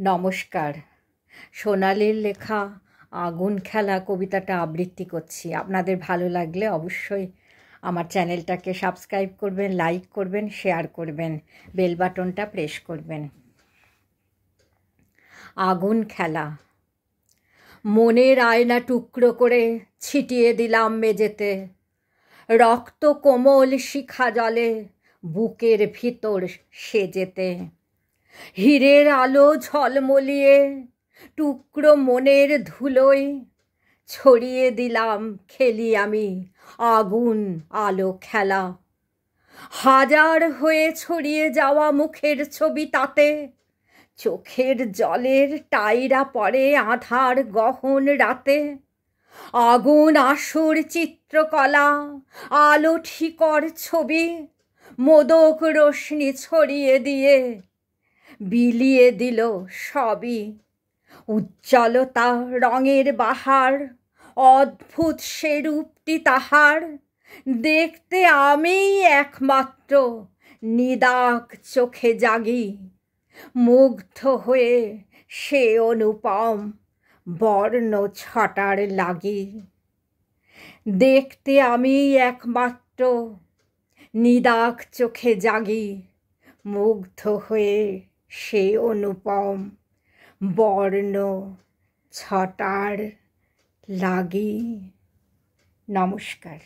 নমস্কার। সোনালীর লেখা আগুন খেলা কবিতাটা আবৃত্তি করছি। আপনাদের ভালো লাগলে অবশ্যই আমার চ্যানেলটাকে সাবস্ক্রাইব করবেন, লাইক করবেন, শেয়ার করবেন, বেল বাটনটা প্রেস করবেন। আগুন খেলা। মনের আয়না টুকরো করে ছিটিয়ে দিলাম মেঝেতে, রক্ত কোমল শিখা জলে বুকের ভিতর সেজেতে। হীরের আলো ঝলমলিয়ে টুকরো মনের ধুলোয় ছড়িয়ে দিলাম খেলি আমি আগুন আলো খেলা। হাজার হয়ে ছড়িয়ে যাওয়া মুখের ছবি তাতে, চোখের জলের টাইরা পড়ে আধার গহন রাতে। আগুন আসর চিত্রকলা, আলো ঠিকর ছবি, মোদক রশ্মি ছড়িয়ে দিয়ে বিলিয়ে দিল সবই। উজ্জ্বলতা রঙের বাহার, অদ্ভুত সে রূপটি তাহার, দেখতে আমিই একমাত্র নিদাক চোখে জাগি। মুগ্ধ হয়ে সে অনুপম বর্ণ ছটার লাগি। দেখতে আমিই একমাত্র নিদাক চোখে জাগি, মুগ্ধ হয়ে সে অনুপম বর্ণ ছটার লাগি। নমস্কার।